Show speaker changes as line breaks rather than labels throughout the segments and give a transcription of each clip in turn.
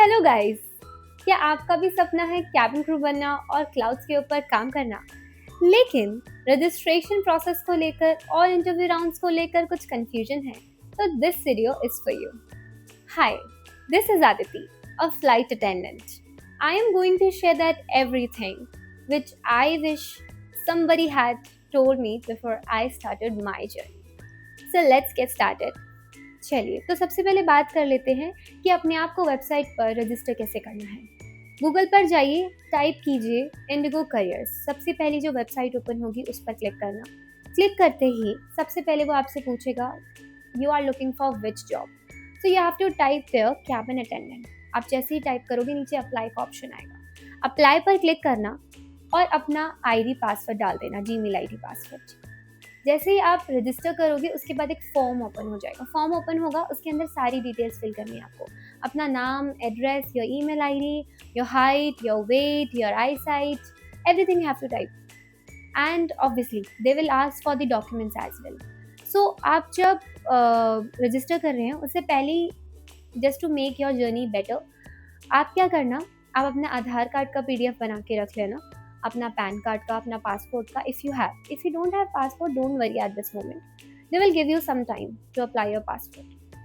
Hello guys. क्या आपका भी सपना है कैबिन क्रू बनना और क्लाउड्स के ऊपर काम करना, लेकिन रजिस्ट्रेशन प्रोसेस को लेकर और इंटरव्यू राउंड्स को लेकर कुछ कंफ्यूजन है? तो this video is for you. Hi, this is Aditi, a flight attendant. I am going to share that everything which I wish somebody had told me before I started my journey. So let's get started. चलिए, तो सबसे पहले बात कर लेते हैं कि अपने आप को वेबसाइट पर रजिस्टर कैसे करना है। गूगल पर जाइए, टाइप कीजिए इंडिगो करियर्स। सबसे पहली जो वेबसाइट ओपन होगी उस पर क्लिक करना। क्लिक करते ही सबसे पहले वो आपसे पूछेगा you are looking for which job, so you have to type there cabin attendant. आप जैसे ही टाइप करोगे नीचे अप्लाई का ऑप्शन आएगा। अप्लाई पर क्लिक करना और अपना आईडी पासवर्ड डाल देना, जीमेल आईडी पासवर्ड। जैसे ही आप रजिस्टर करोगे उसके बाद एक फॉर्म ओपन हो जाएगा। फॉर्म ओपन होगा, उसके अंदर सारी डिटेल्स फिल करनी है आपको। अपना नाम, address, your email ID, your height, your weight, your eyesight, everything you have to type. And obviously they will ask for the documents as well. So आप जब रजिस्टर कर रहे हैं उससे पहले, just to make your journey better, आप क्या करना, आप अपना आधार कार्ड का PDF बना के रख लेना, अपना पैन कार्ड का, अपना पासपोर्ट का, if you don't have passport, don't worry at this moment, they will give you some time to apply your passport.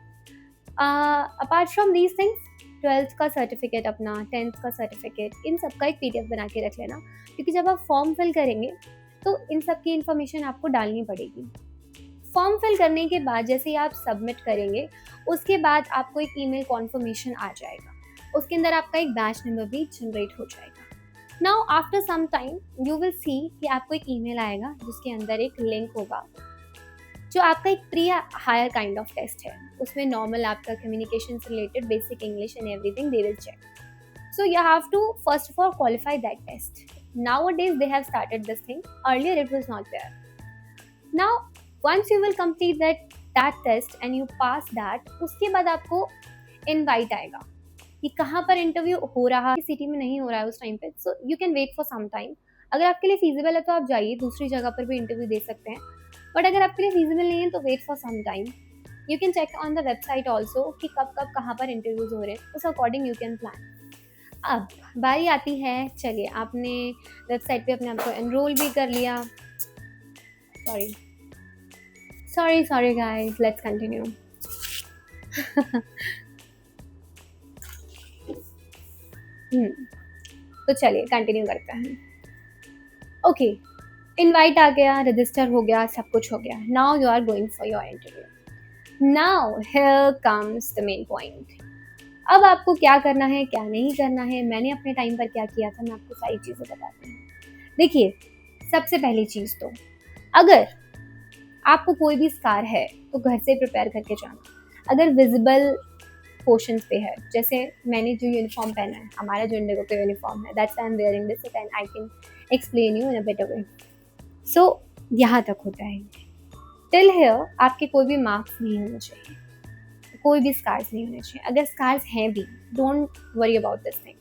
Apart from these things, 12th का सर्टिफिकेट, अपना 10th का सर्टिफिकेट, इन सब का एक PDF बना के रख लेना, क्योंकि जब आप फॉर्म फिल करेंगे तो इन सब की इन्फॉर्मेशन आपको डालनी पड़ेगी। फॉर्म फिल करने के बाद जैसे ही आप सबमिट करेंगे उसके बाद आपको एक ईमेल कॉन्फर्मेशन आ जाएगा। उसके अंदर आपका एक बैच नंबर भी जनरेट हो जाएगा। Now after some time you will see कि आपको एक ईमेल आएगा जिसके अंदर एक लिंक होगा जो आपका एक pre hire kind of test है। उसमें नॉर्मल आपका कम्युनिकेशन से related basic English and everything they will check. So you have to first of all qualify that test. Nowadays they have started this thing. Earlier it was not there. Now once you will complete that test and you pass that, उसके बाद आपको invite आएगा कि कहाँ पर interview हो रहा है। सिटी में नहीं हो रहा है उस टाइम पे, so you can wait for some time. अगर आपके लिए फीजिबल है तो आप जाइए, दूसरी जगह पर भी इंटरव्यू दे सकते हैं। बट अगर आपके लिए फीजिबल नहीं है तो wait for some time. You can check on the website also कि कब कब कहाँ पर इंटरव्यूज हो रहे हैं, उस अकॉर्डिंग यू कैन प्लान। अब बारी आती है, चलिए आपने वेबसाइट पे अपने आप को एनरोल भी कर लिया। Sorry guys, let's continue. तो चलिए कंटिन्यू करते हैं। ओके, इनवाइट आ गया, रजिस्टर हो गया, सब कुछ हो गया। Now you are going for your interview. Now here comes the main point. अब आपको क्या करना है, क्या नहीं करना है, मैंने अपने टाइम पर क्या किया था, मैं आपको सारी चीज़ें बताती हूँ। देखिए, सबसे पहली चीज़ तो, अगर आपको कोई भी स्कार है तो घर से प्रिपेयर करके जाना। अगर विजिबल पोर्शंस पे है, जैसे मैंने जो यूनिफॉर्म पहना है, हमारा जो इंडिगो का यूनिफॉर्म है, that's I am wearing this and I can explain you in a better way. So यहाँ तक होता है। टिल हियर आपके कोई भी मार्क्स नहीं होने चाहिए, कोई भी स्कार्स नहीं होने चाहिए। अगर स्कार्स हैं भी, don't worry about this thing,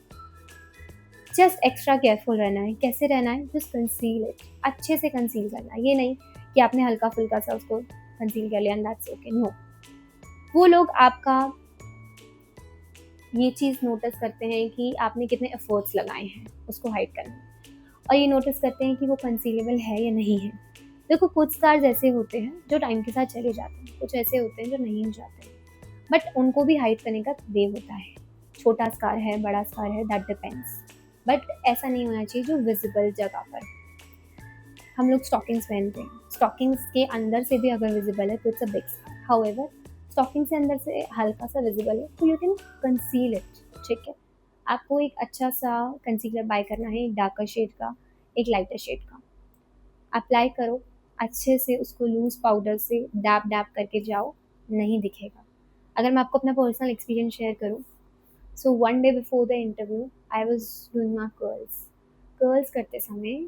just extra careful रहना है। कैसे रहना है? जस्ट कंसील इट, अच्छे से कंसील करना है। ये नहीं कि आपने हल्का फुल्का सा उसको कंसील कर लिया एंड दैट्स ओके, नो। वो लोग आपका ये चीज़ नोटिस करते हैं कि आपने कितने एफर्ट्स लगाए हैं उसको हाइड करने में, और ये नोटिस करते हैं कि वो कंसीलेबल है या नहीं है। देखो, कुछ स्कार्स ऐसे होते हैं जो टाइम के साथ चले जाते हैं, कुछ ऐसे होते हैं जो नहीं हो जाते, बट उनको भी हाइड करने का वे होता है। छोटा स्कार है, बड़ा स्कार है, दैट डिपेंड्स, बट ऐसा नहीं होना चाहिए जो विजिबल जगह पर। हम लोग स्टॉकिंग्स पहनते हैं, स्टॉकिंग्स के अंदर से भी अगर विजिबल है तो it's a big scar. However, stocking से अंदर से हल्का सा विजिबल है तो यू कैन कंसील इट, ठीक है। आपको एक अच्छा सा कंसीलर बाय करना है, एक डार्कर शेड का, एक लाइटर शेड का। अप्लाई करो अच्छे से, उसको लूज पाउडर से डैप डैप करके जाओ, नहीं दिखेगा। अगर मैं आपको अपना पर्सनल एक्सपीरियंस शेयर करूँ, so one day before the interview I was doing my curls करते समय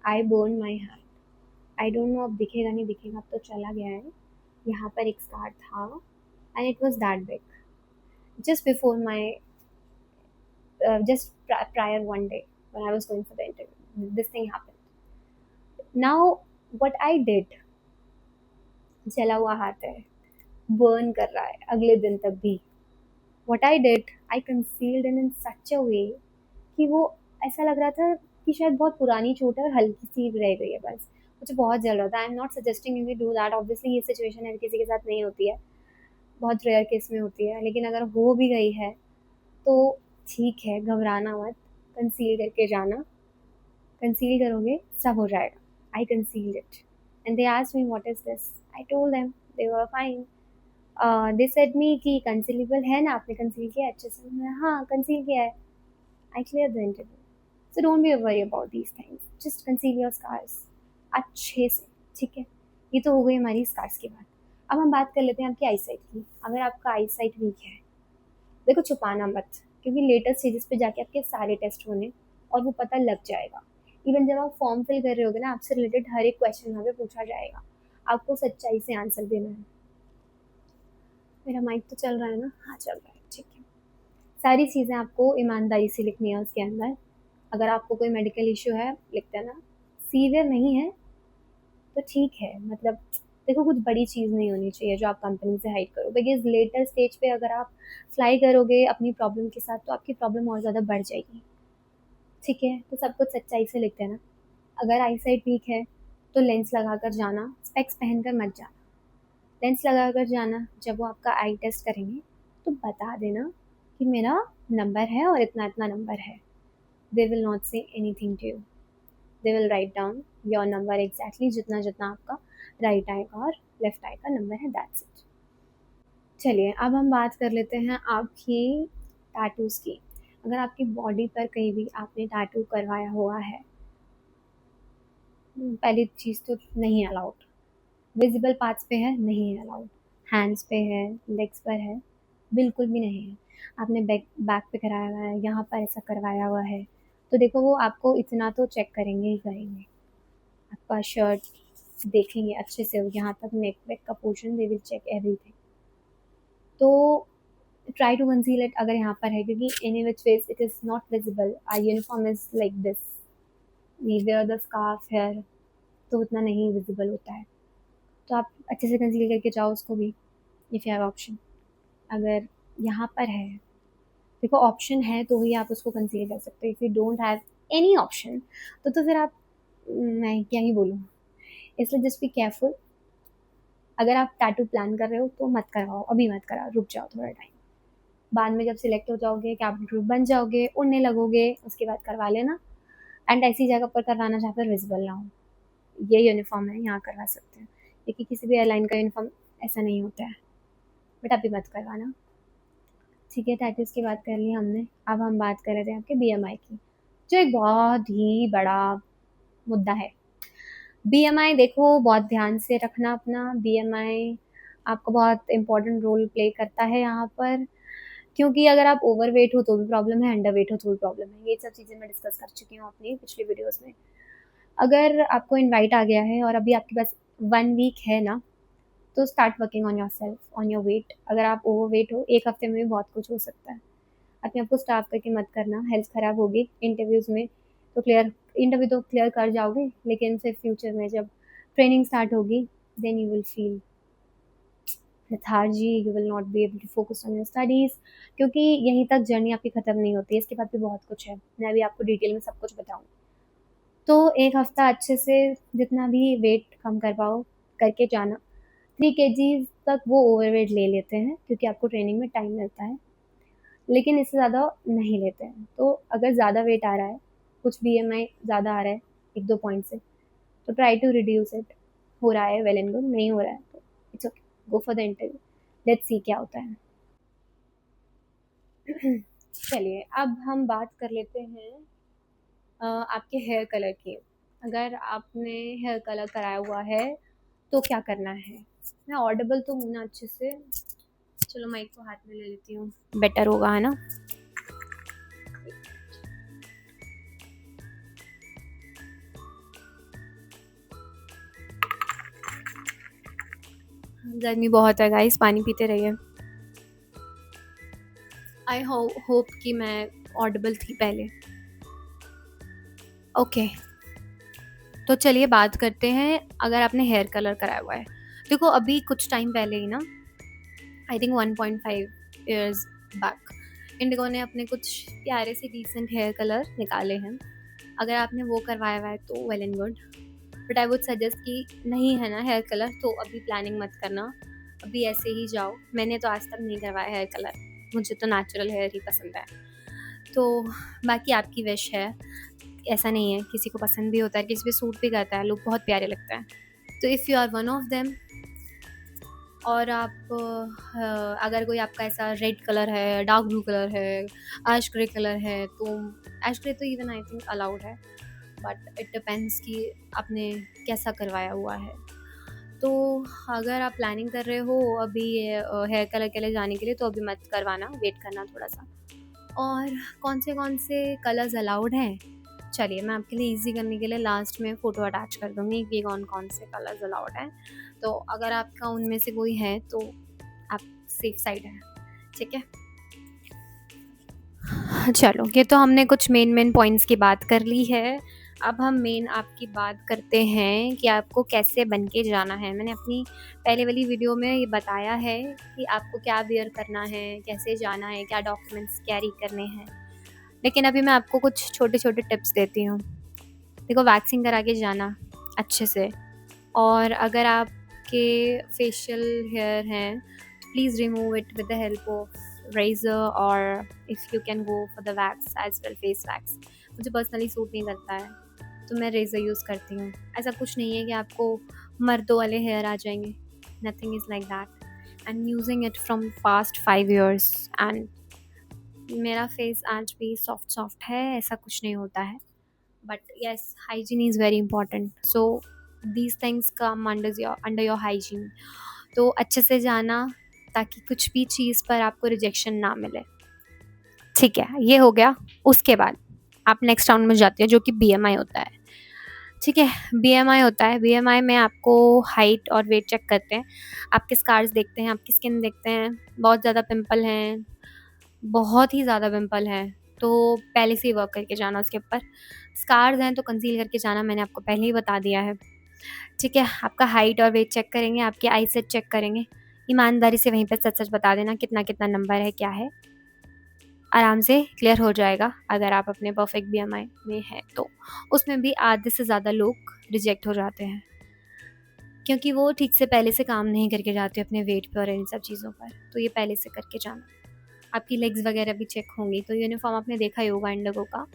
I burn my hand. I don't know अब दिखेगा नहीं दिखेगा, अब तो चला गया है। यहाँ पर एक स्कार था and it was that big just before my just prior one day when I was going for the interview. This thing happened. Now what I did, जला हुआ हाथ है, बर्न कर रहा है अगले दिन तक भी, what I did, I concealed in such a way कि वो ऐसा लग रहा था कि शायद बहुत पुरानी चोट है और हल्की सी रह गई है बस। मुझे बहुत जल रहा था। I am not suggesting you to do that, obviously ये सिचुएशन हर किसी के साथ नहीं होती है, बहुत रेयर केस में होती है, लेकिन अगर हो भी गई है तो ठीक है, घबराना मत, कंसील करके जाना। कंसील करोगे सब हो जाएगा। I concealed it and they asked me what is this, I told them, they were fine. They said me कि कंसीलेबल है ना, आपने कंसील किया है अच्छे से? मैं, हाँ कंसील किया है। I clear the interview. So don't be worry about these things, just conceal your scars अच्छे से, ठीक है? ये तो हो गई हमारी स्कार्स की बात। अब हम बात कर लेते हैं आपकी आई साइट की। अगर आपका आई साइट वीक है, देखो छुपाना मत, क्योंकि लेटर स्टेजेस पे जाके आपके सारे टेस्ट होने और वो पता लग जाएगा। इवन जब आप फॉर्म फिल कर रहे होगे ना, आपसे रिलेटेड हर एक क्वेश्चन वहाँ पे पूछा जाएगा, आपको सच्चाई से आंसर देना है। मेरा माइक तो चल रहा है ना? हाँ चल रहा है, ठीक है। सारी चीज़ें आपको ईमानदारी से लिखनी है उसके अंदर। अगर आपको कोई मेडिकल इशू है, लिख देना। सीवियर नहीं है तो ठीक है, मतलब देखो कुछ बड़ी चीज़ नहीं होनी चाहिए जो आप कंपनी से हाइड करो, बिकॉज लेटर स्टेज पे अगर आप फ्लाई करोगे अपनी प्रॉब्लम के साथ तो आपकी प्रॉब्लम और ज़्यादा बढ़ जाएगी, ठीक है? तो सब कुछ सच्चाई से लिख देना। अगर आई साइट वीक है तो लेंस लगा कर जाना, स्पेक्स पहन कर मत जाना। लेंस लगा कर जाना, जब वो आपका आई टेस्ट करेंगे तो बता देना कि मेरा नंबर है और इतना इतना नंबर है। They will not say anything to you, they will write down your number exactly, जितना जितना आपका राइट आई का और लेफ्ट आई का नंबर है, दैट्स इट। चलिए अब हम बात कर लेते हैं आपकी टैटूज़ की। अगर आपकी बॉडी पर कहीं भी आपने टैटू करवाया हुआ है, पहली चीज़ तो नहीं अलाउड। विजिबल पार्ट्स पे है, नहीं है अलाउड। हैंड्स पे है, लेग्स पर है, बिल्कुल भी नहीं है। आपने बैक बैक पे कराया हुआ है, यहाँ पर ऐसा करवाया हुआ है, तो देखो वो आपको इतना तो चेक करेंगे ही करेंगे। आपका शर्ट देखेंगे अच्छे से, यहाँ तक नेक वेक का portion, they will check everything. तो ट्राई टू कंसील इट अगर यहाँ पर है, क्योंकि any which ways it is not visible. Our uniform is like this, we wear the scarf hair, तो उतना नहीं विजिबल होता है। तो आप अच्छे से कंसील करके जाओ उसको भी, इफ़ यू हैव ऑप्शन। अगर यहाँ पर है, देखो ऑप्शन है तो ही आप उसको कंसील कर सकते हो। If you don't have any option तो फिर आप, मैं क्या ही बोलूँ, इसलिए जस्ट बी केयरफुल। अगर आप टैटू प्लान कर रहे हो तो मत करवाओ, अभी मत कराओ, रुक जाओ थोड़ा टाइम, बाद में जब सिलेक्ट हो जाओगे, कैबिन क्रू बन जाओगे, उड़ने लगोगे, उसके बाद करवा लेना। एंड ऐसी जगह पर करवाना जहाँ पर विजिबल ना हो। ये यूनिफॉर्म है, यहाँ करवा सकते हैं, क्योंकि किसी भी एयरलाइन का यूनिफॉर्म ऐसा नहीं होता है। बट अभी मत करवाना, ठीक है? टैटूज़ की बात कर ली हमने। अब हम बात कर रहे थे आपके बीएमआई की, जो एक बहुत ही बड़ा मुद्दा है। बीएमआई देखो बहुत ध्यान से रखना अपना। बीएमआई आपका बहुत इम्पोर्टेंट रोल प्ले करता है यहाँ पर, क्योंकि अगर आप ओवरवेट हो तो भी प्रॉब्लम है, अंडरवेट हो तो भी प्रॉब्लम है। ये सब चीज़ें मैं डिस्कस कर चुकी हूँ अपनी पिछली वीडियोस में। अगर आपको इनवाइट आ गया है और अभी आपके पास 1 वीक है ना, तो start working on your self, on your weight. अगर आप ओवरवेट हो, 1 हफ्ते में भी बहुत कुछ हो सकता है। अपने आप को स्टाफ करके मत करना, हेल्थ ख़राब होगी। इंटरव्यूज़ में तो इंटरव्यू तो क्लियर कर जाओगे, लेकिन फिर फ्यूचर में जब ट्रेनिंग स्टार्ट होगी, then you will feel lethargy, you will not be able to focus on your studies, क्योंकि यहीं तक जर्नी आपकी ख़त्म नहीं होती है, इसके बाद भी बहुत कुछ है। मैं अभी आपको डिटेल में सब कुछ बताऊँ। तो 1 हफ्ता अच्छे से जितना भी वेट कम कर पाओ करके जाना। 3 केजीज़ तक वो ओवरवेट ले लेते हैं, क्योंकि आपको ट्रेनिंग में टाइम मिलता है, लेकिन इससे ज़्यादा नहीं लेते हैं। तो अगर ज़्यादा वेट आ रहा है, कुछ बीएमआई ज़्यादा आ रहा है 1-2 पॉइंट से, तो ट्राई टू रिड्यूस इट। हो रहा है, वेल एंड गुड। नहीं हो रहा है तो it's okay, go for the interview, let's see क्या होता है। चलिए अब हम बात कर लेते हैं आपके हेयर कलर की। अगर आपने हेयर कलर कराया हुआ है तो क्या करना है? मैं ऑडिबल तो हूँ ना अच्छे से? चलो माइक को हाथ में ले लेती हूँ, बेटर होगा, है ना? गर्मी बहुत है गाइस, पानी पीते रहिए। आई होप कि मैं ऑडिबल थी पहले। ओके, तो चलिए बात करते हैं अगर आपने हेयर कलर कराया हुआ है। देखो अभी कुछ टाइम पहले ही ना, I think 1.5 years back. Indigo ने अपने कुछ प्यारे से डिसेंट हेयर कलर निकाले हैं। अगर आपने वो करवाया हुआ है तो well and good, but I would suggest कि नहीं है ना हेयर कलर तो अभी प्लानिंग मत करना, अभी ऐसे ही जाओ। मैंने तो आज तक नहीं करवाया हेयर कलर, मुझे तो नेचुरल हेयर ही पसंद है। तो बाकी आपकी विश है, ऐसा नहीं है, किसी को पसंद भी होता है, किसी पे सूट भी करता है, लोग बहुत प्यारे लगते हैं। तो if you are one of them और आप अगर कोई आपका ऐसा रेड कलर है, डार्क ब्लू कलर है, ऐश ग्रे कलर है, तो ऐश ग्रे तो इवन आई थिंक अलाउड है, बट इट डिपेंड्स कि आपने कैसा करवाया हुआ है। तो अगर आप प्लानिंग कर रहे हो अभी हेयर कलर के लिए जाने के लिए तो अभी मत करवाना, वेट करना थोड़ा सा। और कौन से कलर्स अलाउड हैं, चलिए मैं आपके लिए इजी करने के लिए लास्ट में फ़ोटो अटैच कर दूँगी कि कौन से कलर्स अलाउड हैं। तो अगर आपका उनमें से कोई है तो आप सेफ साइड हैं, ठीक है। चलो, ये तो हमने कुछ मेन पॉइंट्स की बात कर ली है। अब हम मेन आपकी बात करते हैं कि आपको कैसे बन के जाना है। मैंने अपनी पहले वाली वीडियो में ये बताया है कि आपको क्या वियर करना है, कैसे जाना है, क्या डॉक्यूमेंट्स कैरी करने हैं। लेकिन अभी मैं आपको कुछ छोटे-छोटे टिप्स देती हूँ। देखो, वैक्सिंग करा के जाना अच्छे से, और अगर आपके फेशियल हेयर हैं तो please remove it with the help of razor, और if you can go for the wax as well, face wax. मुझे पर्सनली सूट नहीं करता है तो मैं रेज़र यूज़ करती हूँ। ऐसा कुछ नहीं है कि आपको मर्दों वाले हेयर आ जाएंगे, nothing is like that. I am using it from past 5 years and मेरा फेस आज भी सॉफ्ट है, ऐसा कुछ नहीं होता है। But yes, hygiene is very important, so these things come under your hygiene. तो अच्छे से जाना ताकि कुछ भी चीज़ पर आपको रिजेक्शन ना मिले, ठीक है। ये हो गया। उसके बाद आप नेक्स्ट राउंड में जाते हैं जो कि BMI होता है, ठीक है। BMI होता है, BMI में आपको हाइट और वेट चेक करते हैं, आपके स्कार्स देखते हैं, आपकी स्किन देखते हैं। बहुत ज़्यादा पिंपल हैं, बहुत ही ज़्यादा पिंपल हैं तो पहले से ही वर्क करके जाना उसके ऊपर। स्कार्स हैं तो कंसील करके जाना, मैंने आपको पहले ही बता दिया है, ठीक है। आपका हाइट और वेट चेक करेंगे, आपकी आई सेट चेक करेंगे। ईमानदारी से वहीं पे सच-सच बता देना कितना नंबर है, क्या है। आराम से क्लियर हो जाएगा अगर आप अपने परफेक्ट BMI में हैं तो। उसमें भी आधे से ज़्यादा लोग रिजेक्ट हो जाते हैं क्योंकि वो ठीक से पहले से काम नहीं करके जाते अपने वेट पे और इन सब चीज़ों पर। तो ये पहले से करके जाना। आपकी लेग्स वगैरह भी चेक होंगी। तो यूनिफॉर्म आपने देखा ही होगा इंडिगो का,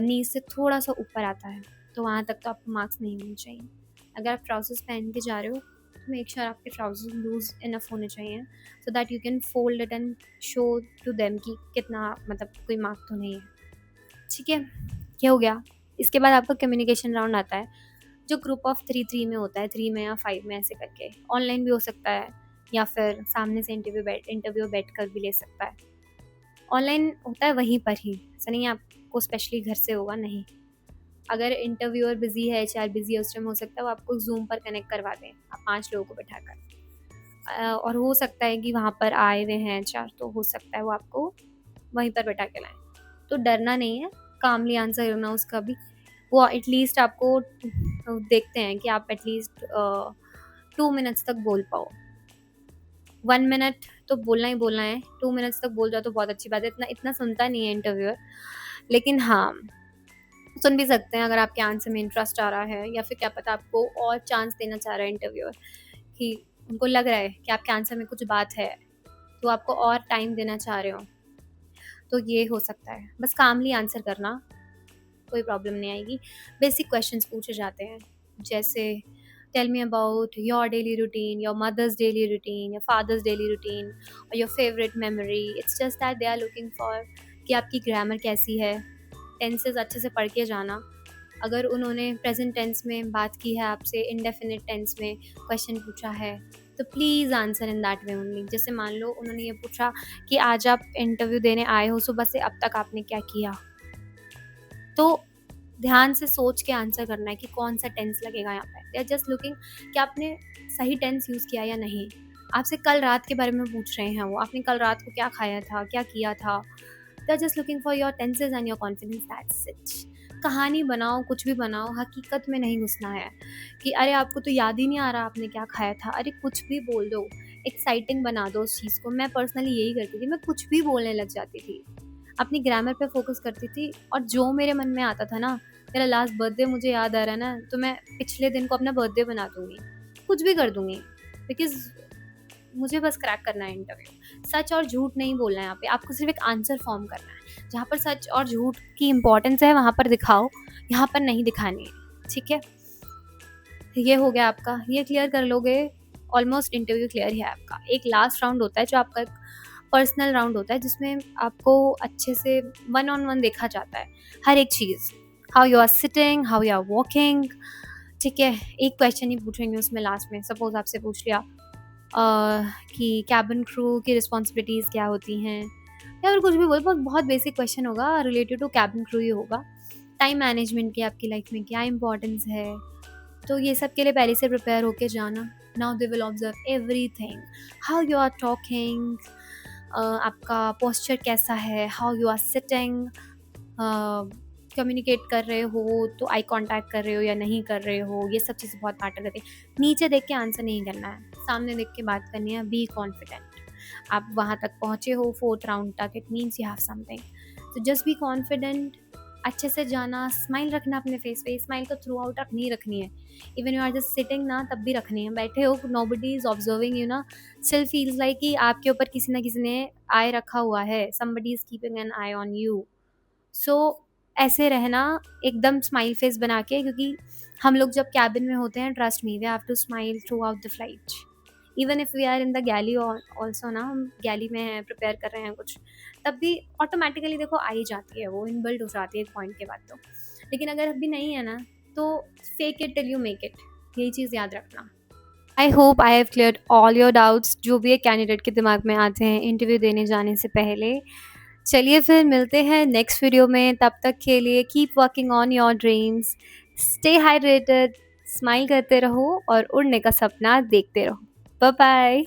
नी से थोड़ा सा ऊपर आता है, तो वहाँ तक तो आपको मार्क्स नहीं होने चाहिए। अगर आप ट्राउजर्स पहन के जा रहे हो तो मेक श्योर आपके ट्राउजर्स लूज इनफ होने चाहिए, so that you can fold it and show to them कि कितना, मतलब कोई मार्क तो नहीं है, ठीक है। ये हो गया। इसके बाद आपका कम्युनिकेशन राउंड आता है जो ग्रुप ऑफ 3 में होता है, 3 में या 5 में, ऐसे करके। ऑनलाइन भी हो सकता है या फिर सामने से इंटरव्यू बैठ कर भी ले सकता है। ऑनलाइन होता है वहीं पर ही, ऐसा नहीं है आपको स्पेशली घर से होगा, नहीं। अगर इंटरव्यूअर बिजी है, HR बिजी है, उस टाइम हो सकता है वो आपको जूम पर कनेक्ट करवा दें, आप 5 लोगों को बैठाकर। और हो सकता है कि वहाँ पर आए हुए हैं HR, तो हो सकता है वो आपको वहीं पर बैठा के लाएं। तो डरना नहीं है, कामली आंसर करना उसका भी। वो एटलीस्ट आपको देखते हैं कि आप एटलीस्ट 2 मिनट्स तक बोल पाओ। 1 मिनट तो बोलना ही बोलना है, 2 मिनट्स तक बोल जाओ तो बहुत अच्छी बात है। इतना सुनता नहीं है इंटरव्यूअर, लेकिन हाँ, सुन भी सकते हैं अगर आपके आंसर में इंटरेस्ट आ रहा है, या फिर क्या पता आपको और चांस देना चाह रहा है इंटरव्यूअर, कि उनको लग रहा है कि आपके आंसर में कुछ बात है, तो आपको और टाइम देना चाह रहे हो। तो ये हो सकता है। बस कामली आंसर करना, कोई प्रॉब्लम नहीं आएगी। बेसिक क्वेश्चंस पूछे जाते हैं, जैसे tell me about your daily routine, your mother's daily routine, your father's daily routine, और your favourite memory. It's just that they are looking for कि आपकी ग्रामर कैसी है। टेंसेस अच्छे से पढ़ के जाना। अगर उन्होंने प्रेजेंट टेंस में बात की है आपसे, इंडेफिनिट टेंस में क्वेश्चन पूछा है, तो please answer in that way only. जैसे मान लो उन्होंने ये पूछा कि आज आप इंटरव्यू देने आए हो, सुबह से अब तक आपने क्या किया, तो ध्यान से सोच के आंसर करना है कि कौन सा टेंस लगेगा यहाँ पे। दे आर जस्ट लुकिंग कि आपने सही टेंस यूज़ किया या नहीं। आपसे कल रात के बारे में पूछ रहे हैं वो, आपने कल रात को क्या खाया था, क्या किया था। They are just looking for your tenses and your confidence, that's it. कहानी बनाओ, कुछ भी बनाओ, हकीकत में नहीं घुसना है कि अरे आपको तो याद ही नहीं आ रहा आपने क्या खाया था। अरे कुछ भी बोल दो, एक्साइटिंग बना दो उस चीज़ को। मैं पर्सनली यही करती थी, मैं कुछ भी बोलने लग जाती थी, अपनी ग्रामर पे फ़ोकस करती थी और जो मेरे मन में आता था ना, मेरा लास्ट बर्थडे मुझे याद आ रहा है ना, तो मैं पिछले दिन को अपना बर्थडे बना दूँगी, कुछ भी कर दूँगी, बिकॉज़ मुझे बस क्रैक करना है इंटरव्यू। सच और झूठ नहीं बोलना है यहाँ पे, आपको सिर्फ़ एक आंसर फ़ॉर्म करना है। जहाँ पर सच और झूठ की इम्पोर्टेंस है वहाँ पर दिखाओ, यहाँ पर नहीं दिखानी है, ठीक है? ये हो गया आपका, ये क्लियर कर लोगे, ऑलमोस्ट इंटरव्यू क्लियर है आपका। एक लास्ट राउंड होता है जो आपका एक पर्सनल राउंड होता है, जिसमें आपको अच्छे से वन ऑन वन देखा जाता है हर एक चीज़, how you are sitting, how you are walking, ठीक है? एक क्वेश्चन ही पूछेंगे उसमें लास्ट में, सपोज आपसे पूछ लिया कि कैबिन क्रू की रिस्पॉन्सिबिलिटीज़ क्या होती हैं, या फिर कुछ भी बोल, बहुत बहुत बेसिक क्वेश्चन होगा, रिलेटेड टू कैबिन क्रू ही होगा। टाइम मैनेजमेंट की आपकी लाइफ में क्या इंपॉर्टेंस है, तो ये सब के लिए पहले से प्रिपेयर होके जाना। Now they will observe everything, how you are talking, आपका पोस्चर कैसा है, how you are sitting, communicate कर रहे हो तो आई कांटेक्ट कर रहे हो या नहीं कर रहे हो, ये सब चीज़ें बहुत मैटर करती है। नीचे देख के आंसर नहीं करना है, सामने देख के बात करनी है, बी कॉन्फिडेंट। आप वहाँ तक पहुँचे हो फोर्थ राउंड तक, it means you have something, तो जस्ट बी कॉन्फिडेंट। अच्छे से जाना, स्माइल रखना अपने फेस पे, स्माइल तो थ्रू आउट रखनी रखनी है, even you are just sitting ना तब भी रखनी है। बैठे हो, नोबडी इज ऑब्जर्विंग यू ना, स्टिल फील्स लाइक कि आपके ऊपर किसी ना किसी ने आई रखा हुआ है, somebody is keeping an eye on you. So ऐसे रहना, एकदम स्माइल फेस बना के, क्योंकि हम लोग जब कैबिन में होते हैं, trust me, we have to smile throughout the flight, even if we are in the galley also ना, हम गैली में हैं, प्रिपेयर कर रहे हैं कुछ, तब भी ऑटोमेटिकली देखो आ ही जाती है, वो इनबिल्ट हो जाती है एक पॉइंट के बाद तो। लेकिन अगर अभी नहीं है ना, तो fake it till you make it, यही चीज़ याद रखना। I hope I have cleared all your doubts जो भी एक कैंडिडेट के दिमाग में आते हैं इंटरव्यू देने जाने से पहले। चलिए फिर मिलते हैं नेक्स्ट वीडियो में, तब तक के लिए keep working on your dreams, stay hydrated, smile करते रहो और उड़ने का सपना देखते रहो। Bye bye.